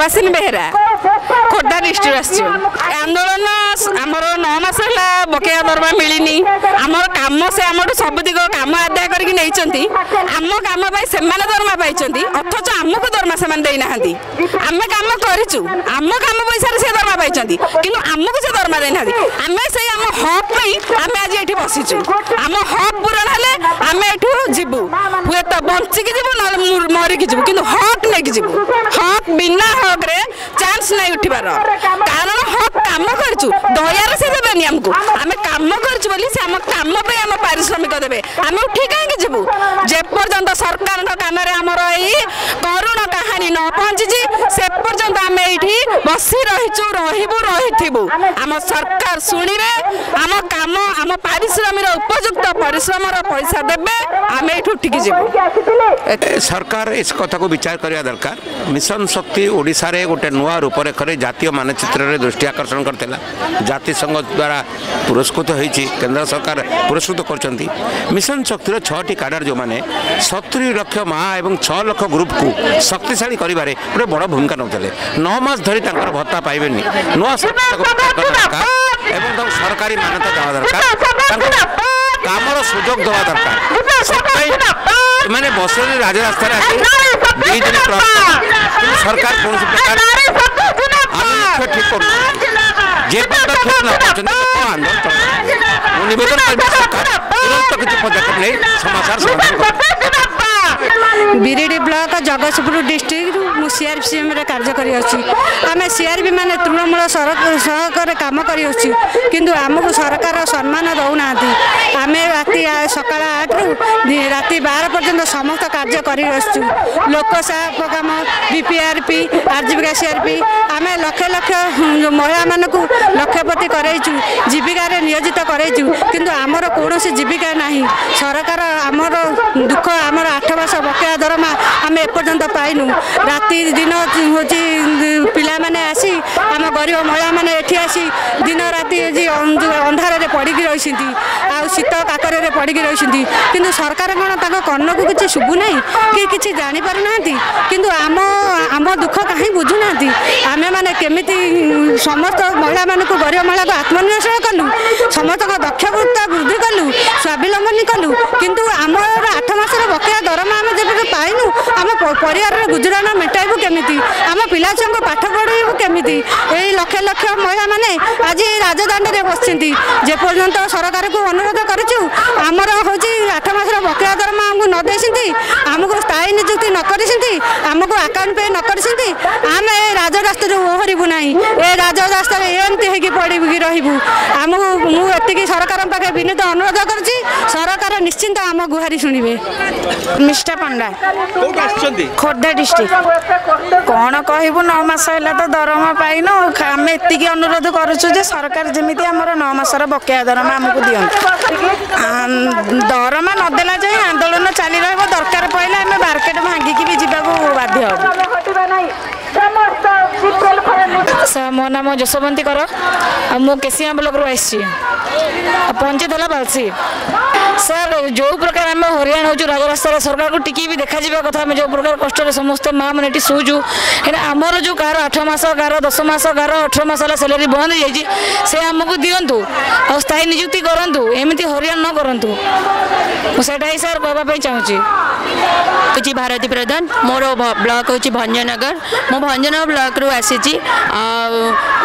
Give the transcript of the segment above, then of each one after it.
सुवासिनी बेहेरा खोर्धा डिस्ट्रिक्ट आंदोलन आमर 9 मास है बकेया दरमा मिलनी आमर कम से आम सबुदिक कम आदाय करके आम कम से दरमा पाई अथच आमको दरमा से देना आम कम करूँ आम कम पैसा से दरमा पाई कि आमको से दरमा देना आम से आम हक आम आज ये बसीचु आम हक पूरण हेले आम एठू जीवु हुए तो बंचिकी जीवु ना मरिकी जीवु कि हक नहीं जीवु हक बिना हक रे चांस नहीं उठिबार कारण हक काम करचु दयार से देबेनी हमको आम काम करचु बोली से आम काम पे आम पारिश्रमिक देबे आम उठी कहीं जीवु जे पर्यंत सरकार कान रे हमर एई करुण कहानी न पहुंची से पर्यंत आम एठी बसी रहिचु रहिबु रहिथिबु आम सरकार सुनिबे आम काम आम पारिश्रमिक उपयुक्त परिश्रम पैसा देबे आम एठी उठी जीवु सरकार इस कथा को विचार करने दरकार मिशन शक्ति ओडिशा रे गोटे नुआ रूपरेख जातीय मानचित्र रे दृष्टि आकर्षण करथिला जातिसंघ द्वारा पुरस्कृत होईची केंद्र सरकार पुरस्कृत करचंती मिशन शक्ति 6टी कैडर जो माने 70 लाख माँ एवं 6 लाख ग्रुप को शक्तिशाली करिबारे गोटे बड़ भूमिका नौले 9 मास धरी तांकर भत्ता पाइबेनी नुआ एवं सरकारी मान्यता देवा दरकार कामर सुजोग देवा दरकार मैंने बस राजरास्ता दुई दिन सरकार कौन प्रकार ठीक कर निवेदन सरकार तुरंत किसी पदक्षेप नहीं समाचार समाधान बिरिडी ब्लॉक जगतसिंहपुर डिस्ट्रिक्ट मु सीआरपीएम रे कार्य करी अछि आमे सीआरपी माने तृणमूल सहकार काम करी अछि किंतु आमको सरकार सम्मान दउना आमे राति सकाळ 8 रु राति 12 पर्यंत समस्त कार्य करी अछि लोकसेवा काम बीपीआरपी आरजीविका सीआरपी आमे लक्ष लक्ष महिला मानकु लक्षपति करैछु जीविका रे नियोजित करैछु किंतु आमर कोनोसी जीविका नाही सरकार आमर दुख आमर 8 मास बकेया दरमा आम एपर्यंत पाइनु राति दिन हूँ पिला माने आसी आम गरीब महिला माने एठी आसी दिन राति अंधार पड़ी रही आ शीत काकर पड़ी रही किंतु सरकार कौन कर्ण को किसी शुभुना कि किसी जापर ना किंतु आम आम दुख कहीं बुझुना आम मैंने केमी समस्त महिला मानक गरीब महिला को आत्मनिर्भर कलु समस्त दक्षता वृद्धि कलु स्वावलम्बन कलु किंतु आम 8 मास बकेया दरमा आम जब पाइनु आम परिवार गुजराण मेटाइबू केमी आम पिला छुआ पाठ पढ़ेबू केमी यही लक्ष लक्ष महिला माने आज राजधानी में बसती जेपर्यंत सरकार को अनुरोध करूँ आमर हूँ 8 मास बकेया दरमा आमको न दे आमको स्थायी निजुक्ति न करमको आकाउंट पे न कर आम राजरास्ता ओहरबू ना ए राजरास्ता एमती पड़ी रही आमको मुझे सरकार पाखे विनीत अनुरोध करुँच सरकार निश्चिंत आम गुहारी शुणे मिष्टा पंडा खोर्धा डिस्ट्रिक्ट कौन कहबू 9 मास है तो दरमा पाइन आम एति अनुरोध करुचु सरकार जमी आमर 9 मासर बकेया दरमा आमको दिखाँ दरमा नदेला जाए आंदोलन चली रहा दरकार पड़े आम मार्केट भांगिकी भी जावाक बाध्य मो नाम जशवंती कर मु केसिया ब्लॉक रू आई पंचायत है बालसी सर जो प्रकार आम हरियाणा हो राजरास्ता सरकार को टिकी भी देखा जावा कथा जो प्रकार कष्ट समस्त माँ मैंने शुचु आमर जो कार 8 मास कार 10 मास कार 18 मास सैलरी बंद हो जाए से आमको दिंतु और स्थायी निजुक्ति करूँ एमती हरियाणा न करूँ सेटा ही सर कहवाई चाहूँगी हूँ भारती प्रधान मोर ब्लॉक हूँ भंजनगर मो भंजनगर ब्लॉक रू आसी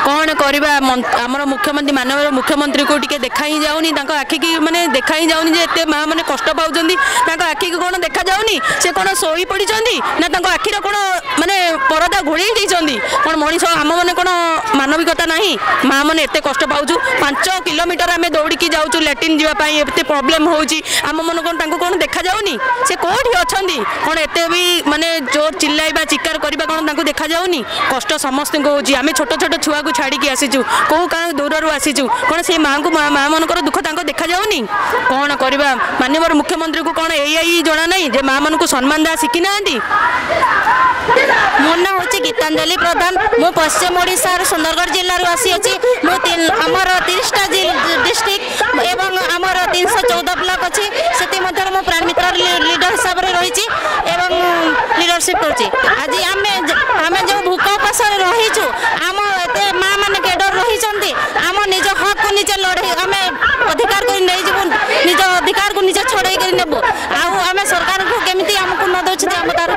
कौन करवा आमर मुख्यमंत्री मानव मुख्यमंत्री को टिके देखा ही जाऊनी आखि की माने देखा ही जाऊनी एत माँ मैंने कष्ट पाँच आखि को कौन देखा जाऊनी से कौन शोई पड़ी ना आखिर कौन माने परदा घोड़े कौन मनीष आम मैंने कौन मानविकता ना माँ मैंने एत कष्ट पाचु 5 किलोमीटर आम दौड़ी जाऊँ लैट्रिन जावाई एत प्रोब्लेम होम मन कौन कौन देखा जाऊनी से कौटी अच्छा कौन एत भी माने जोर चिल्लाइबा चिकार करवा कौन देखा जाऊनी कष्ट समस्त को होची आम छोट छोट छुआ को छाड़ी आसीचु कौ क्या दूर आसीचु कौन से माँ को माँ मनकर दुख देखा जाऊनी कौन करवा माननीय मुख्यमंत्री को कौन यही जना ना जे माँ मन को सम्मान देवा शिखी ना मो ना हूँ गीतांजलि प्रधान मु पश्चिम ओडिशा सुंदरगढ़ जिलूर आसी आमर 30टा डिस्ट्रिक्ट एवं आमर 314 ब्लॉक अच्छी से मु प्राण मित्र लीडर हिसाब से रही लीडरशिप कर आज आम जो भूक उपास आम एते माँ मैंने केडर रही आम निज हक को निजे लड़े आम अधिकार को नहीं जीवु निज अधिकार को निजे छड़े नेबु आम सरकार को केमिति आमको न दउछि आम तार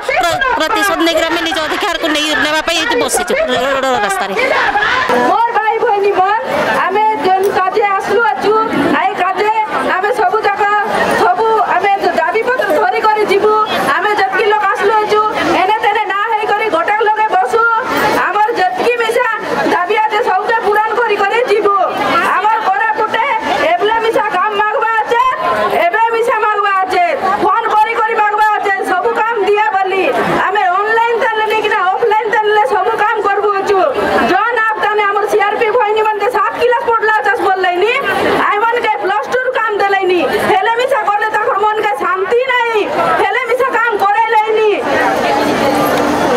प्रतिशोध नहीं निज अधिकार को नहीं नेबा बसी रास्ता